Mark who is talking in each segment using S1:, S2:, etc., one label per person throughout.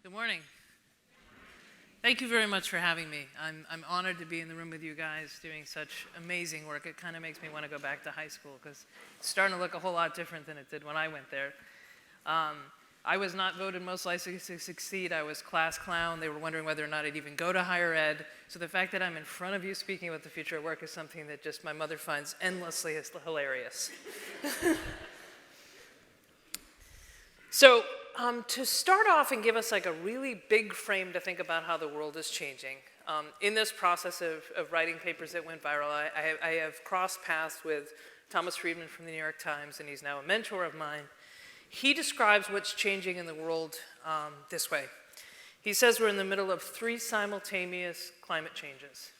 S1: Good morning. Thank you very much for having me. I'm honored to be in the room with you guys doing such amazing work. It kind of makes me want to go back to high school because it's starting to look a whole lot different than it did when I went there. I was not voted most likely to succeed. I was class clown. They were wondering whether or not I'd even go to higher ed. So the fact that I'm in front of you speaking about the future of work is something that just my mother finds endlessly hilarious. So to start off and give us like a really big frame to think about how the world is changing, in this process of writing papers that went viral, I have crossed paths with Thomas Friedman from the New York Times, and he's now a mentor of mine. He describes what's changing in the world this way. He says we're in the middle of 3 simultaneous climate changes.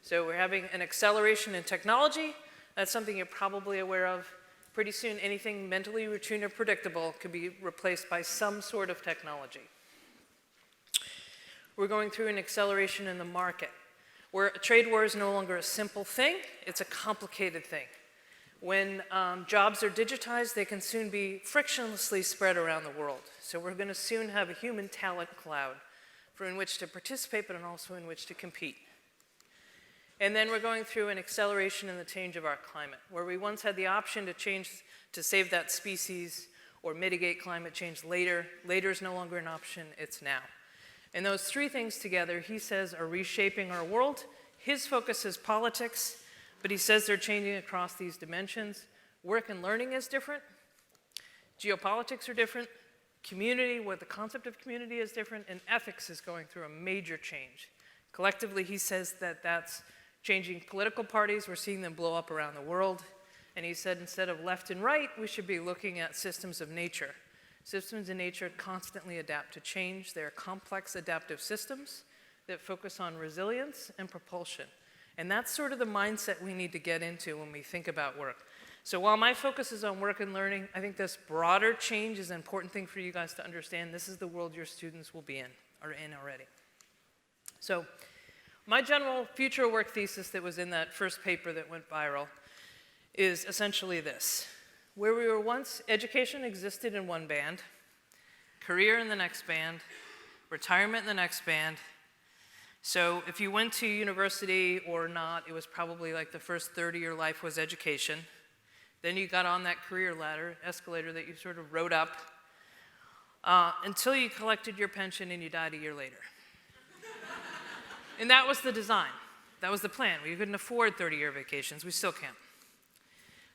S1: So we're having an acceleration in technology. That's something you're probably aware of. Pretty soon, anything mentally routine or predictable could be replaced by some sort of technology. We're going through an acceleration in the market, where a trade war is no longer a simple thing, it's a complicated thing. When jobs are digitized, they can soon be frictionlessly spread around the world. So we're going to soon have a human talent cloud in which to participate, but also in which to compete. And then we're going through an acceleration in the change of our climate, where we once had the option to change, to save that species or mitigate climate change later. Later is no longer an option, it's now. And those 3 things together, he says, are reshaping our world. His focus is politics, but he says they're changing across these dimensions. Work and learning is different. Geopolitics are different. Community, what the concept of community is different, and ethics is going through a major change. Collectively, he says that that's changing political parties. We're seeing them blow up around the world. And he said instead of left and right, we should be looking at systems of nature. Systems in nature constantly adapt to change. They're complex adaptive systems that focus on resilience and propulsion. And that's sort of the mindset we need to get into when we think about work. So while my focus is on work and learning, I think this broader change is an important thing for you guys to understand. This is the world your students will be in, or in already. So my general future work thesis that was in that first paper that went viral is essentially this. Where we were once, education existed in one band, career in the next band, retirement in the next band. So if you went to university or not, it was probably like the first third of your life was education. Then you got on that career ladder, escalator that you sort of rode up, until you collected your pension and you died a year later. And that was the design. That was the plan. We couldn't afford 30-year vacations. We still can't.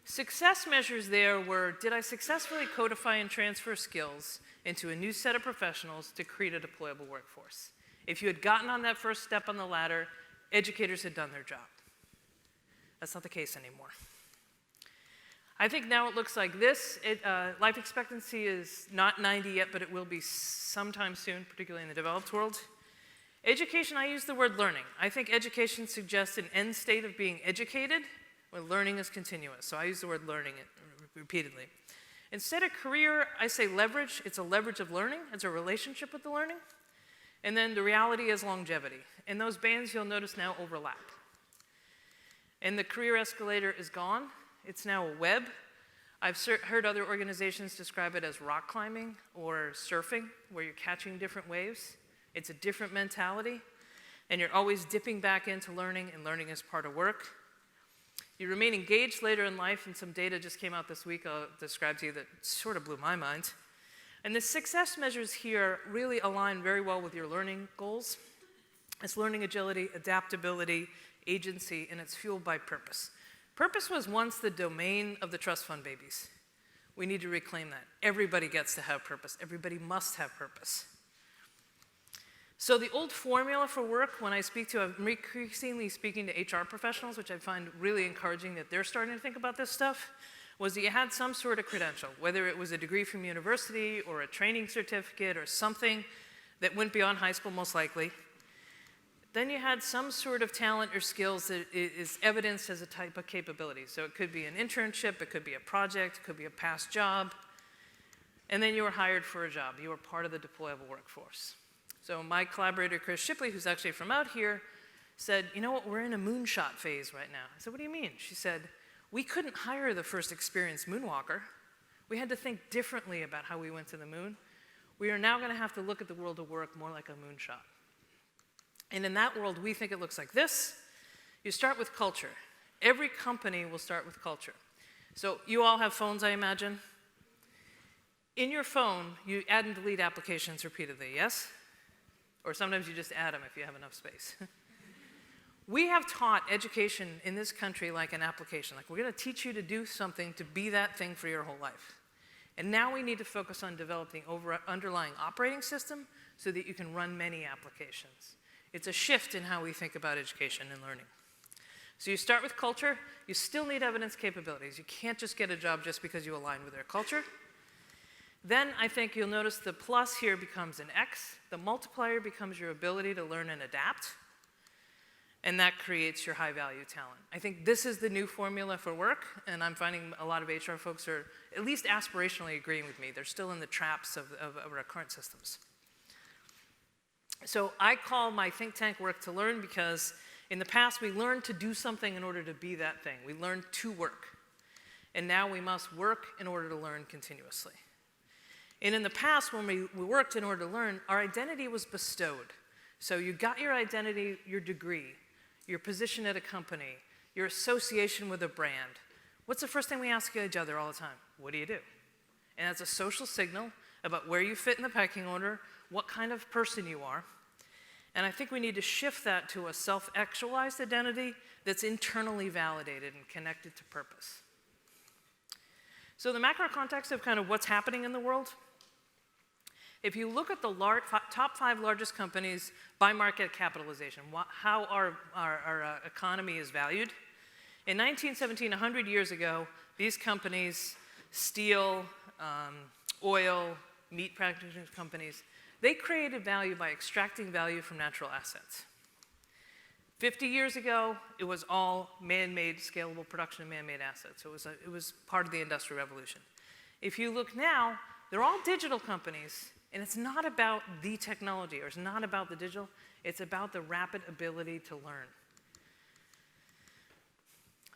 S1: Success measures there were, did I successfully codify and transfer skills into a new set of professionals to create a deployable workforce? If you had gotten on that first step on the ladder, educators had done their job. That's not the case anymore. I think now it looks like this. Life expectancy is not 90 yet, but it will be sometime soon, particularly in the developed world. Education, I use the word learning. I think education suggests an end state of being educated, where learning is continuous. So I use the word learning repeatedly. Instead of career, I say leverage. It's a leverage of learning. It's a relationship with the learning. And then the reality is longevity. And those bands, you'll notice, now overlap. And the career escalator is gone. It's now a web. I've heard other organizations describe it as rock climbing or surfing, where you're catching different waves. It's a different mentality, and you're always dipping back into learning, and learning is part of work. You remain engaged later in life, and some data just came out this week I'll describe to you that sort of blew my mind. And the success measures here really align very well with your learning goals. It's learning agility, adaptability, agency, and it's fueled by purpose. Purpose was once the domain of the trust fund babies. We need to reclaim that. Everybody gets to have purpose. Everybody must have purpose. So the old formula for work, when I speak to, I'm increasingly speaking to HR professionals, which I find really encouraging that they're starting to think about this stuff, was that you had some sort of credential, whether it was a degree from university or a training certificate or something that went beyond high school most likely. Then you had some sort of talent or skills that is evidenced as a type of capability. So it could be an internship, it could be a project, it could be a past job. And then you were hired for a job. You were part of the deployable workforce. So my collaborator, Chris Shipley, who's actually from out here, said, you know what, we're in a moonshot phase right now. I said, what do you mean? She said, we couldn't hire the first experienced moonwalker. We had to think differently about how we went to the moon. We are now going to have to look at the world of work more like a moonshot. And in that world, we think it looks like this. You start with culture. Every company will start with culture. So you all have phones, I imagine. In your phone, you add and delete applications repeatedly, yes? Or sometimes you just add them if you have enough space. We have taught education in this country like an application. Like, we're going to teach you to do something to be that thing for your whole life. And now we need to focus on developing underlying operating system so that you can run many applications. It's a shift in how we think about education and learning. So you start with culture. You still need evidence capabilities. You can't just get a job just because you align with their culture. Then I think you'll notice the plus here becomes an X. The multiplier becomes your ability to learn and adapt. And that creates your high-value talent. I think this is the new formula for work, and I'm finding a lot of HR folks are at least aspirationally agreeing with me. They're still in the traps of our current systems. So I call my think tank work to learn because in the past we learned to do something in order to be that thing. We learned to work. And now we must work in order to learn continuously. And in the past, when we worked in order to learn, our identity was bestowed. So you got your identity, your degree, your position at a company, your association with a brand. What's the first thing we ask each other all the time? What do you do? And that's a social signal about where you fit in the pecking order, what kind of person you are. And I think we need to shift that to a self-actualized identity that's internally validated and connected to purpose. So the macro context of kind of what's happening in the world, if you look at the top 5 largest companies by market capitalization, how our economy is valued, in 1917, 100 years ago, these companies, steel, oil, meat packaging companies, they created value by extracting value from natural assets. 50 years ago, it was all man-made, scalable production of man-made assets. So it was part of the Industrial Revolution. If you look now, they're all digital companies. And it's not about the technology, or it's not about the digital. It's about the rapid ability to learn.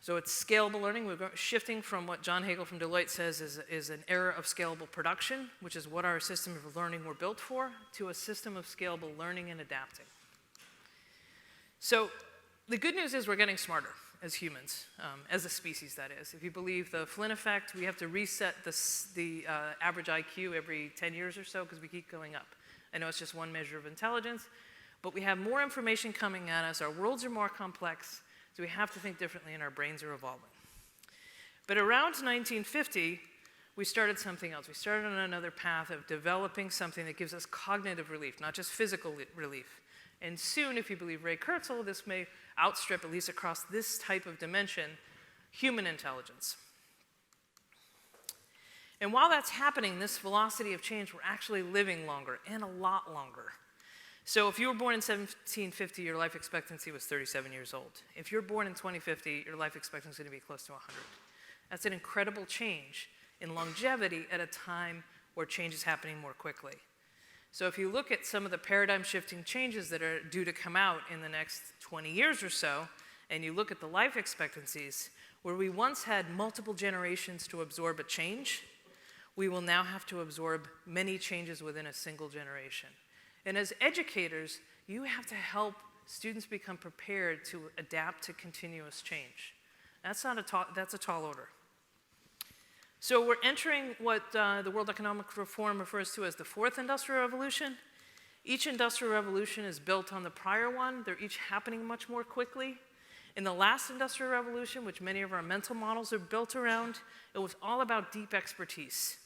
S1: So it's scalable learning. We're shifting from what John Hagel from Deloitte says is an era of scalable production, which is what our system of learning were built for, to a system of scalable learning and adapting. So the good news is we're getting smarter as humans, as a species, that is. If you believe the Flynn effect, we have to reset the average IQ every 10 years or so because we keep going up. I know it's just one measure of intelligence, but we have more information coming at us. Our worlds are more complex, so we have to think differently, and our brains are evolving. But around 1950, we started something else. We started on another path of developing something that gives us cognitive relief, not just physical relief. And soon, if you believe Ray Kurzweil, this may outstrip, at least across this type of dimension, human intelligence. And while that's happening, this velocity of change, we're actually living longer, and a lot longer. So if you were born in 1750, your life expectancy was 37 years old. If you're born in 2050, your life expectancy is going to be close to 100. That's an incredible change in longevity at a time where change is happening more quickly. So if you look at some of the paradigm-shifting changes that are due to come out in the next 20 years or so, and you look at the life expectancies, where we once had multiple generations to absorb a change, we will now have to absorb many changes within a single generation. And as educators, you have to help students become prepared to adapt to continuous change. That's a tall order. So we're entering what the World Economic Forum refers to as the 4th Industrial Revolution. Each industrial revolution is built on the prior one. They're each happening much more quickly. In the last industrial revolution, which many of our mental models are built around, it was all about deep expertise.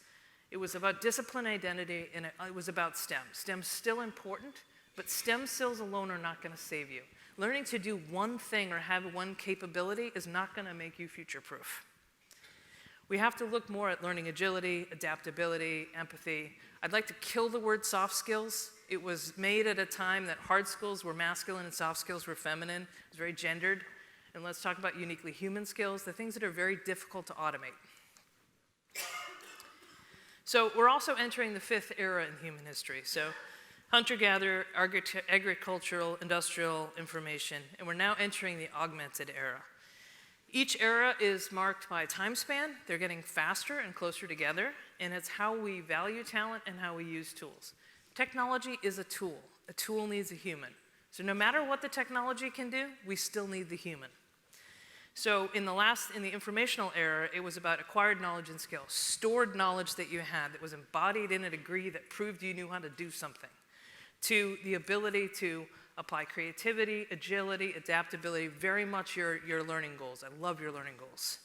S1: It was about discipline, identity, and it was about STEM. STEM's still important, but STEM skills alone are not going to save you. Learning to do one thing or have one capability is not going to make you future-proof. We have to look more at learning agility, adaptability, empathy. I'd like to kill the word soft skills. It was made at a time that hard skills were masculine and soft skills were feminine. It was very gendered. And let's talk about uniquely human skills, the things that are very difficult to automate. So we're also entering the 5th era in human history. So hunter-gatherer, agricultural, industrial, information, and we're now entering the augmented era. Each era is marked by a time span. They're getting faster and closer together, and it's how we value talent and how we use tools. Technology is a tool. A tool needs a human. So no matter what the technology can do, we still need the human. So in the informational era, it was about acquired knowledge and skills, stored knowledge that you had that was embodied in a degree that proved you knew how to do something, to the ability to apply creativity, agility, adaptability, very much your learning goals. I love your learning goals.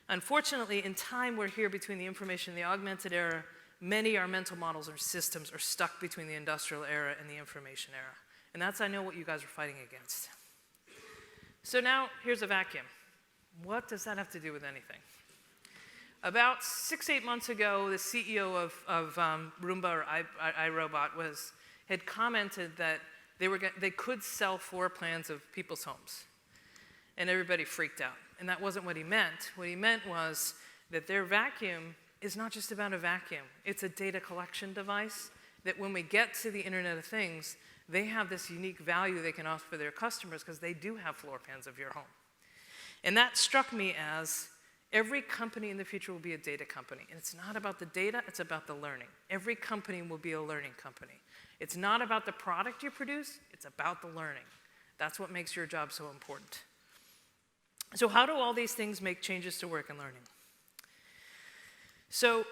S1: Unfortunately, in time, we're here between the information and the augmented era. Many our mental models or systems are stuck between the industrial era and the information era. And that's, I know, what you guys are fighting against. So now, here's a vacuum. What does that have to do with anything? About 6-8 months ago, the CEO of Roomba or iRobot had commented that they could sell floor plans of people's homes. And everybody freaked out. And that wasn't what he meant. What he meant was that their vacuum is not just about a vacuum. It's a data collection device that when we get to the Internet of Things, they have this unique value they can offer their customers because they do have floor plans of your home. And that struck me as every company in the future will be a data company. And it's not about the data, it's about the learning. Every company will be a learning company. It's not about the product you produce, it's about the learning. That's what makes your job so important. So how do all these things make changes to work and learning? So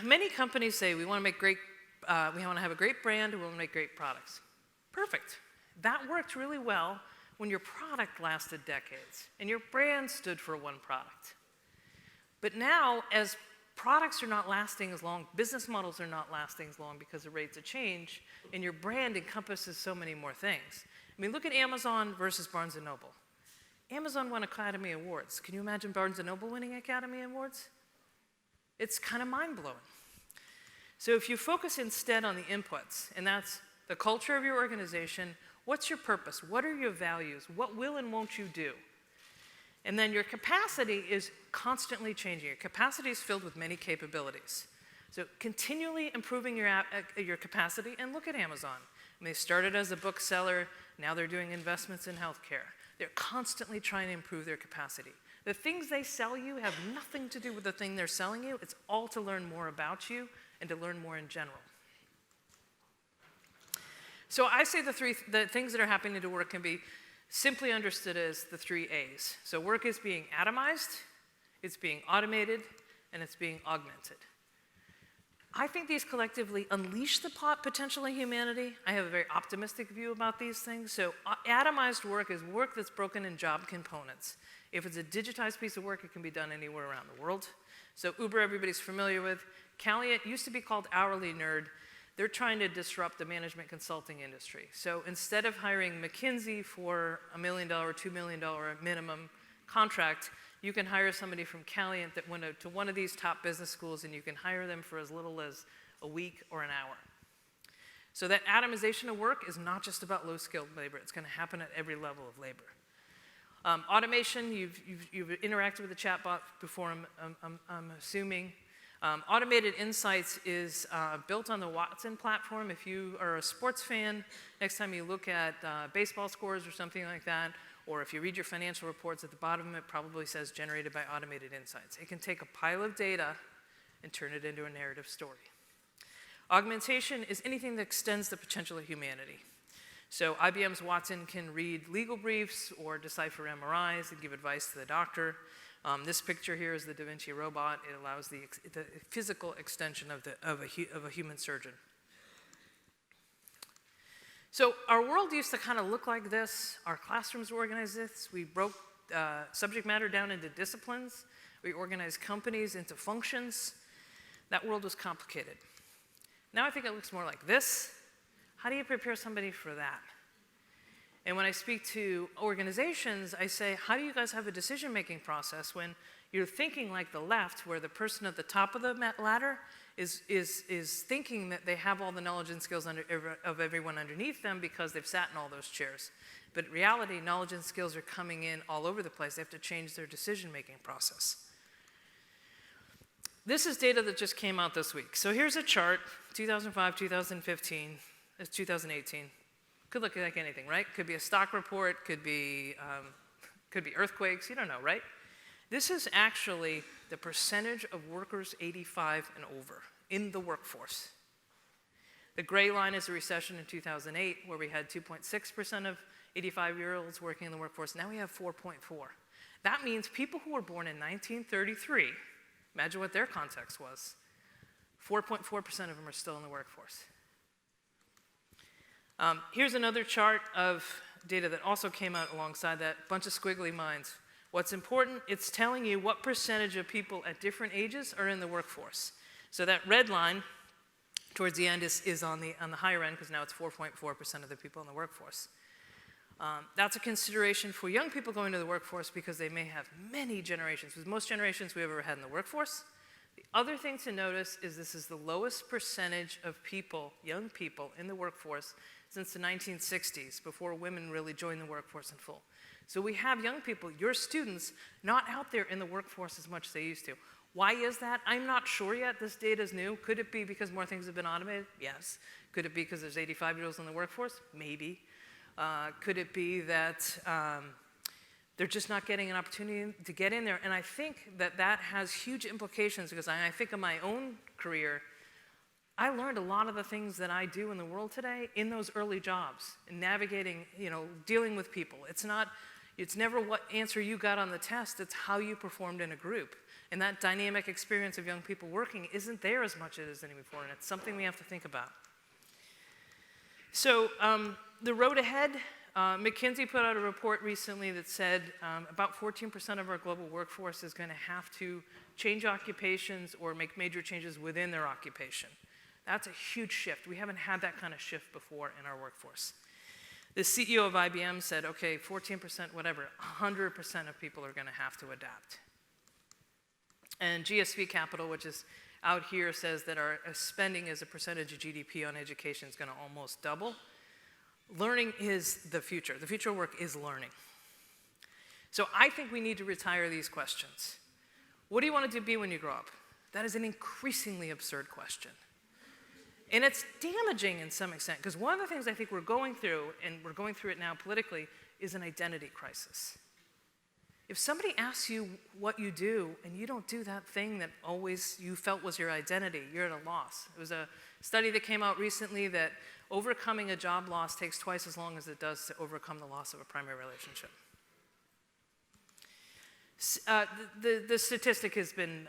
S1: many companies say we want to make we want to have a great brand and we want to make great products. Perfect. That worked really well when your product lasted decades and your brand stood for one product. But now, as products are not lasting as long, business models are not lasting as long because of rates of change, and your brand encompasses so many more things. I mean, look at Amazon versus Barnes & Noble. Amazon won Academy Awards. Can you imagine Barnes & Noble winning Academy Awards? It's kind of mind-blowing. So if you focus instead on the inputs, and that's the culture of your organization, what's your purpose? What are your values? What will and won't you do? And then your capacity is constantly changing. Your capacity is filled with many capabilities. So continually improving your capacity, and look at Amazon. I mean, they started as a bookseller, now they're doing investments in healthcare. They're constantly trying to improve their capacity. The things they sell you have nothing to do with the thing they're selling you. It's all to learn more about you and to learn more in general. So I say the things that are happening to work can be simply understood as the 3 A's. So work is being atomized, it's being automated, and it's being augmented. I think these collectively unleash the potential of humanity. I have a very optimistic view about these things. So atomized work is work that's broken in job components. If it's a digitized piece of work, it can be done anywhere around the world. So Uber, everybody's familiar with. Caliant used to be called Hourly Nerd. They're trying to disrupt the management consulting industry. So instead of hiring McKinsey for $1 million or $2 million minimum contract, you can hire somebody from Caliant that went to one of these top business schools, and you can hire them for as little as a week or an hour. So that atomization of work is not just about low-skilled labor. It's going to happen at every level of labor. Automation, you've interacted with the chatbot before, I'm assuming. Automated Insights is built on the Watson platform. If you are a sports fan, next time you look at baseball scores or something like that, or if you read your financial reports, at the bottom it probably says generated by Automated Insights. It can take a pile of data and turn it into a narrative story. Augmentation is anything that extends the potential of humanity. So IBM's Watson can read legal briefs or decipher MRIs and give advice to the doctor. This picture here is the Da Vinci robot. It allows the physical extension of a human surgeon. So our world used to kind of look like this. Our classrooms were organized this. We broke subject matter down into disciplines. We organized companies into functions. That world was complicated. Now I think it looks more like this. How do you prepare somebody for that? And when I speak to organizations, I say, how do you guys have a decision-making process when you're thinking like the left, where the person at the top of the ladder is thinking that they have all the knowledge and skills of everyone underneath them because they've sat in all those chairs. But in reality, knowledge and skills are coming in all over the place. They have to change their decision-making process. This is data that just came out this week. So here's a chart, 2005, 2015, it's 2018. Could look like anything, right? Could be a stock report, could be Could be earthquakes, you don't know, right? This is actually the percentage of workers 85 and over in the workforce. The gray line is the recession in 2008, where we had 2.6% of 85-year-olds working in the workforce. Now we have 4.4. That means people who were born in 1933, imagine what their context was, 4.4% of them are still in the workforce. Here's another chart of data that also came out alongside that, bunch of squiggly lines. What's important, it's telling you what percentage of people at different ages are in the workforce. So that red line towards the end is on the higher end, because now it's 4.4% of the people in the workforce. That's a consideration for young people going to the workforce because they may have many generations. With most generations we've ever had in the workforce. The other thing to notice is this is the lowest percentage of people, young people, in the workforce since the 1960s, before women really joined the workforce in full. So we have young people, your students, not out there in the workforce as much as they used to. Why is that? I'm not sure yet. This data is new. Could it be because more things have been automated? Yes. Could it be because there's 85-year-olds in the workforce? Maybe. Could it be that they're just not getting an opportunity to get in there? And I think that that has huge implications, because I think of my own career. I learned a lot of the things that I do in the world today in those early jobs, in navigating, dealing with people. It's never what answer you got on the test, it's how you performed in a group. And that dynamic experience of young people working isn't there as much as it is any before, and it's something we have to think about. So the road ahead, McKinsey put out a report recently that said about 14% of our global workforce is going to have to change occupations or make major changes within their occupation. That's a huge shift. We haven't had that kind of shift before in our workforce. The CEO of IBM said, okay, 14%, whatever, 100% of people are going to have to adapt. And GSV Capital, which is out here, says that our spending as a percentage of GDP on education is going to almost double. Learning is the future. The future of work is learning. So I think we need to retire these questions. What do you want to be when you grow up? That is an increasingly absurd question. And it's damaging in some extent, because one of the things I think we're going through, and we're going through it now politically, is an identity crisis. If somebody asks you what you do, and you don't do that thing that always you felt was your identity, you're at a loss. It was a study that came out recently that overcoming a job loss takes twice as long as it does to overcome the loss of a primary relationship. The statistic has been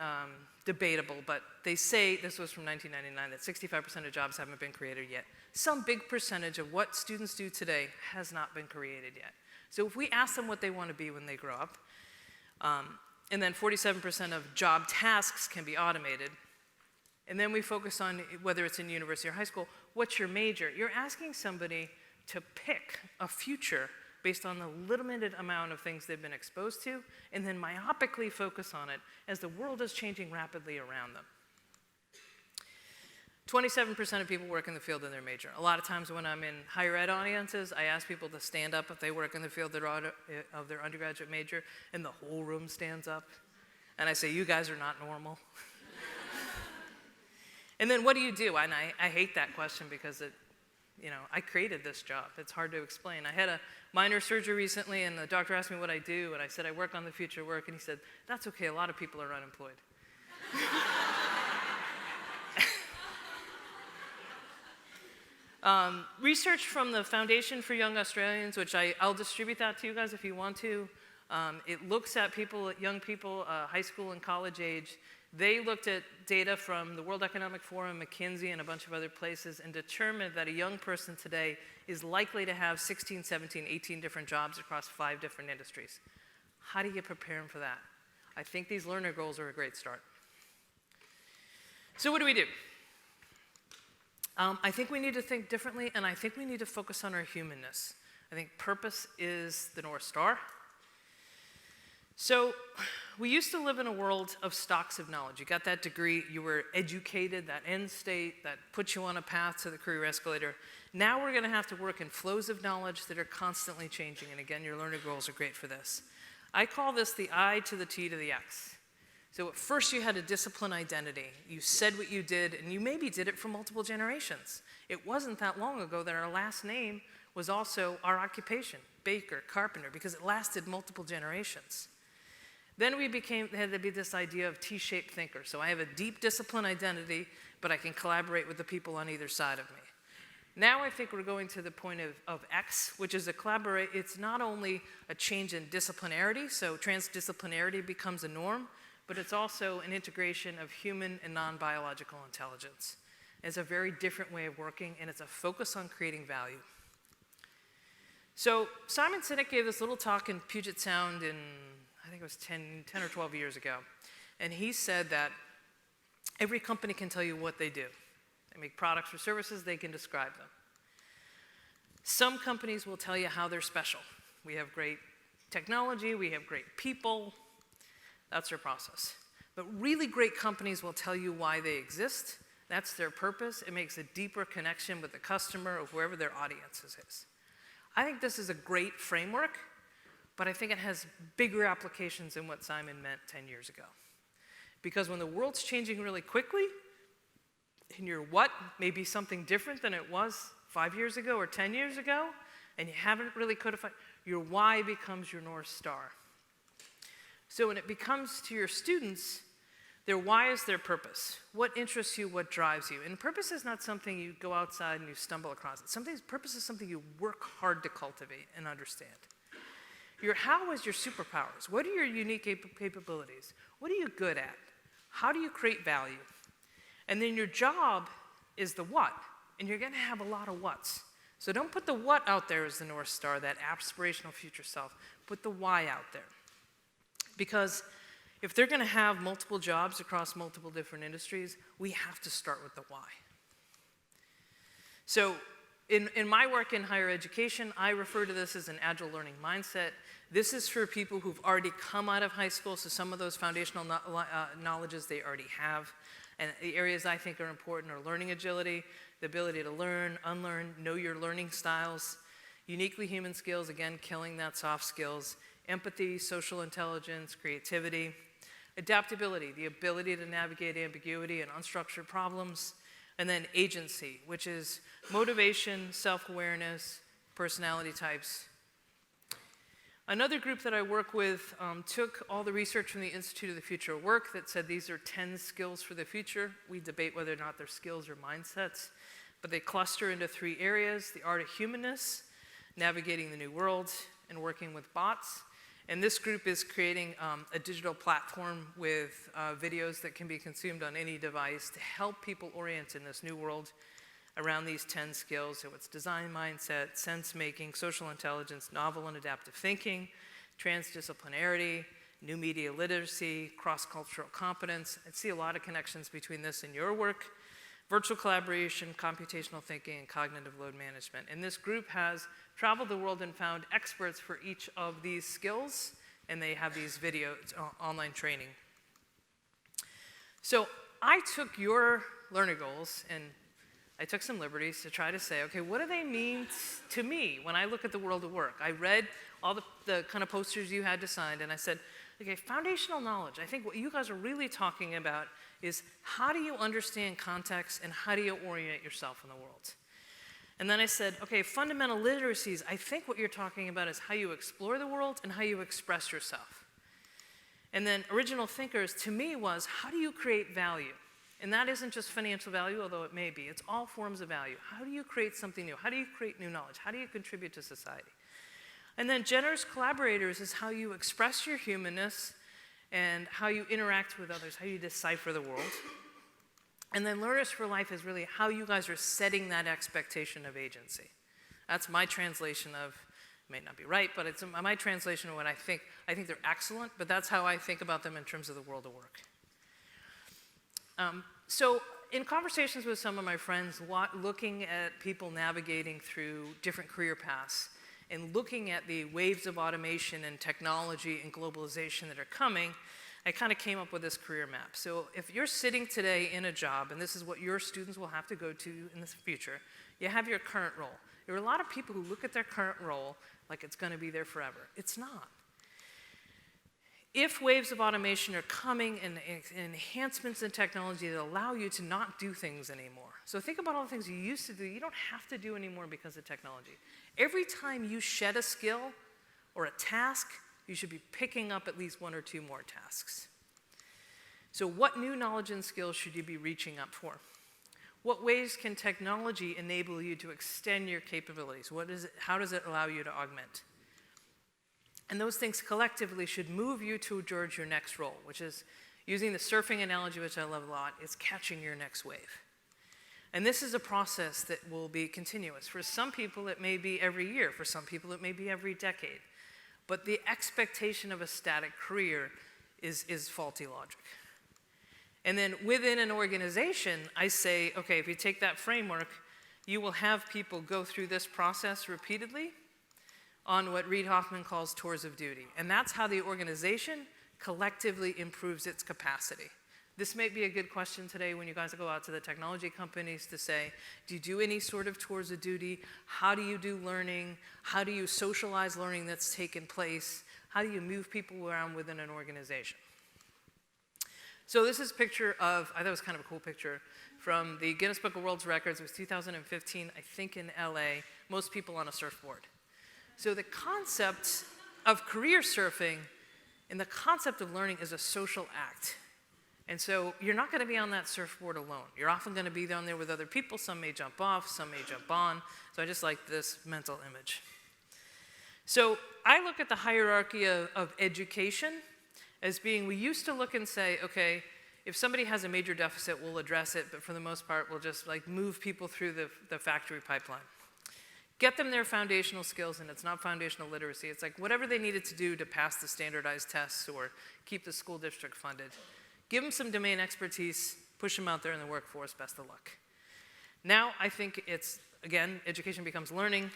S1: debatable, but they say, this was from 1999, that 65% of jobs haven't been created yet. Some big percentage of what students do today has not been created yet. So if we ask them what they want to be when they grow up, and then 47% of job tasks can be automated, and then we focus on whether it's in university or high school, what's your major? You're asking somebody to pick a future based on the limited amount of things they've been exposed to, and then myopically focus on it as the world is changing rapidly around them. 27% of people work in the field in their major. A lot of times when I'm in higher ed audiences, I ask people to stand up if they work in the field of their undergraduate major, and the whole room stands up. And I say, you guys are not normal. And then what do you do? And I hate that question because I created this job. It's hard to explain. I had a minor surgery recently, and the doctor asked me what I do, and I said I work on the future work, and he said, that's okay, a lot of people are unemployed. Research from the Foundation for Young Australians, which I'll distribute that to you guys if you want to. It looks at young people, high school and college age. They looked at data from the World Economic Forum, McKinsey, and a bunch of other places, and determined that a young person today is likely to have 16, 17, 18 different jobs across 5 different industries. How do you prepare them for that? I think these learner goals are a great start. So what do we do? I think we need to think differently, and I think we need to focus on our humanness. I think purpose is the North Star. So we used to live in a world of stocks of knowledge. You got that degree, you were educated, that end state, that puts you on a path to the career escalator. Now we're going to have to work in flows of knowledge that are constantly changing, and again, your learner goals are great for this. I call this the I to the T to the X. So at first you had a discipline identity. You said what you did, and you maybe did it for multiple generations. It wasn't that long ago that our last name was also our occupation, baker, carpenter, because it lasted multiple generations. Then had to be this idea of T-shaped thinker. So I have a deep discipline identity, but I can collaborate with the people on either side of me. Now I think we're going to the point of X, which is it's not only a change in disciplinarity, so transdisciplinarity becomes a norm, but it's also an integration of human and non-biological intelligence. It's a very different way of working, and it's a focus on creating value. So Simon Sinek gave this little talk in Puget Sound in, I think it was 10 or 12 years ago, and he said that every company can tell you what they do. They make products or services, they can describe them. Some companies will tell you how they're special. We have great technology, we have great people, that's their process. But really great companies will tell you why they exist. That's their purpose. It makes a deeper connection with the customer or whoever their audience is. I think this is a great framework, but I think it has bigger applications than what Simon meant 10 years ago. Because when the world's changing really quickly, and your what may be something different than it was 5 years ago or 10 years ago, and you haven't really codified, your why becomes your North Star. So when it becomes to your students, their why is their purpose. What interests you, what drives you. And purpose is not something you go outside and you stumble across. Purpose is something you work hard to cultivate and understand. Your how is your superpowers. What are your unique capabilities? What are you good at? How do you create value? And then your job is the what, and you're going to have a lot of whats. So don't put the what out there as the North Star, that aspirational future self. Put the why out there. Because if they're going to have multiple jobs across multiple different industries, we have to start with the why. So in my work in higher education, I refer to this as an agile learning mindset. This is for people who've already come out of high school, so some of those foundational knowledges they already have. And the areas I think are important are learning agility, the ability to learn, unlearn, know your learning styles, uniquely human skills, again, killing that soft skills, empathy, social intelligence, creativity, adaptability, the ability to navigate ambiguity and unstructured problems, and then agency, which is motivation, self-awareness, personality types. Another group that I work with took all the research from the Institute of the Future of Work that said these are 10 skills for the future. We debate whether or not they're skills or mindsets, but they cluster into 3 areas: the art of humanness, navigating the new world, and working with bots. And this group is creating a digital platform with videos that can be consumed on any device to help people orient in this new world around these 10 skills. So it's design mindset, sense making, social intelligence, novel and adaptive thinking, transdisciplinarity, new media literacy, cross-cultural competence. I see a lot of connections between this and your work. Virtual collaboration, computational thinking, and cognitive load management. And this group has traveled the world and found experts for each of these skills, and they have these videos, online training. So I took your learner goals and I took some liberties to try to say, okay, what do they mean to me when I look at the world of work? I read all the kind of posters you had to sign, and I said, okay, foundational knowledge. I think what you guys are really talking about is how do you understand context and how do you orient yourself in the world? And then I said, okay, fundamental literacies, I think what you're talking about is how you explore the world and how you express yourself. And then original thinkers, to me, was how do you create value? And that isn't just financial value, although it may be. It's all forms of value. How do you create something new? How do you create new knowledge? How do you contribute to society? And then generous collaborators is how you express your humanness and how you interact with others, how you decipher the world. And then learners for life is really how you guys are setting that expectation of agency. That's my translation of, it may not be right, but it's my translation of what I think. I think they're excellent, but that's how I think about them in terms of the world of work. So in conversations with some of my friends, looking at people navigating through different career paths and looking at the waves of automation and technology and globalization that are coming, I kind of came up with this career map. So if you're sitting today in a job, and this is what your students will have to go to in the future, you have your current role. There are a lot of people who look at their current role like it's going to be there forever. It's not. If waves of automation are coming and enhancements in technology that allow you to not do things anymore. So think about all the things you used to do, you don't have to do anymore because of technology. Every time you shed a skill or a task, you should be picking up at least 1 or 2 more tasks. So what new knowledge and skills should you be reaching up for? What ways can technology enable you to extend your capabilities? How does it allow you to augment? And those things collectively should move you towards your next role, which is, using the surfing analogy, which I love a lot, is catching your next wave. And this is a process that will be continuous. For some people, it may be every year. For some people, it may be every decade. But the expectation of a static career is faulty logic. And then within an organization, I say, okay, if you take that framework, you will have people go through this process repeatedly on what Reid Hoffman calls tours of duty. And that's how the organization collectively improves its capacity. This may be a good question today when you guys go out to the technology companies to say, do you do any sort of tours of duty? How do you do learning? How do you socialize learning that's taken place? How do you move people around within an organization? So this is a picture of, I thought it was kind of a cool picture, from the Guinness Book of World Records. It was 2015, I think in LA, most people on a surfboard. So the concept of career surfing and the concept of learning is a social act. And so you're not going to be on that surfboard alone. You're often going to be down there with other people. Some may jump off, some may jump on. So I just like this mental image. So I look at the hierarchy of education as being, we used to look and say, okay, if somebody has a major deficit, we'll address it, but for the most part, we'll just like move people through the factory pipeline. Get them their foundational skills, and it's not foundational literacy. It's like whatever they needed to do to pass the standardized tests or keep the school district funded. Give them some domain expertise, push them out there in the workforce, best of luck. Now I think it's, again, education becomes learning.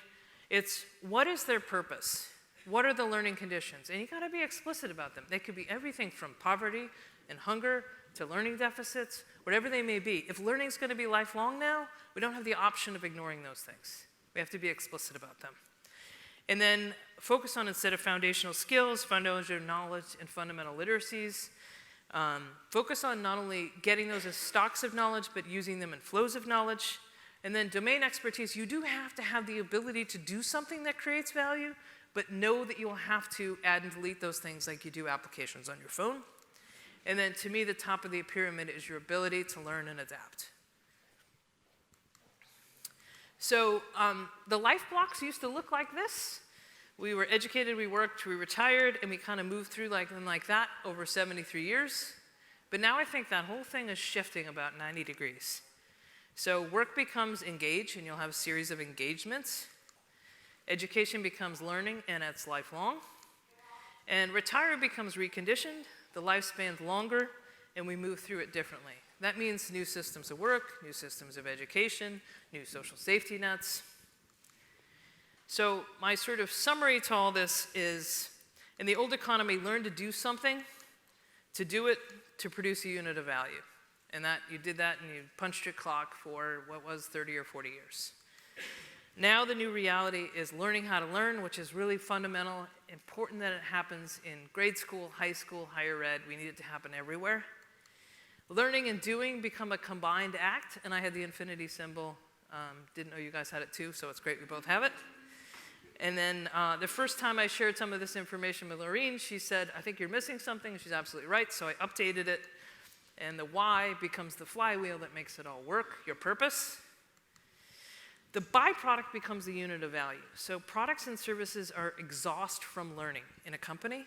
S1: It's what is their purpose? What are the learning conditions? And you gotta be explicit about them. They could be everything from poverty and hunger to learning deficits, whatever they may be. If learning's gonna be lifelong now, we don't have the option of ignoring those things. We have to be explicit about them. And then focus on, instead of foundational skills, foundational knowledge and fundamental literacies. Focus on not only getting those as stocks of knowledge, but using them in flows of knowledge. And then domain expertise, you do have to have the ability to do something that creates value, but know that you'll have to add and delete those things like you do applications on your phone. And then to me, the top of the pyramid is your ability to learn and adapt. So the life blocks used to look like this. We were educated, we worked, we retired, and we kind of moved through like that over 73 years. But now I think that whole thing is shifting about 90 degrees. So work becomes engage, and you'll have a series of engagements. Education becomes learning, and it's lifelong. And retire becomes reconditioned, the lifespan's longer, and we move through it differently. That means new systems of work, new systems of education, new social safety nets. So my sort of summary to all this is, in the old economy, learn to do something, to do it to produce a unit of value. And that you did that and you punched your clock for what was 30 or 40 years. Now the new reality is learning how to learn, which is really fundamental, important that it happens in grade school, high school, higher ed. We need it to happen everywhere. Learning and doing become a combined act, and I had the infinity symbol. Didn't know you guys had it too, so it's great we both have it. And then the first time I shared some of this information with Laurene, she said, I think you're missing something. She's absolutely right, so I updated it. And the why becomes the flywheel that makes it all work, your purpose. The byproduct becomes the unit of value. So products and services are exhaust from learning in a company.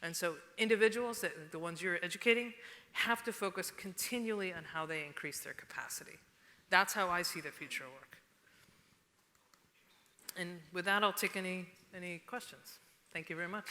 S1: And so individuals, the ones you're educating, have to focus continually on how they increase their capacity. That's how I see the future of work. And with that, I'll take any questions. Thank you very much.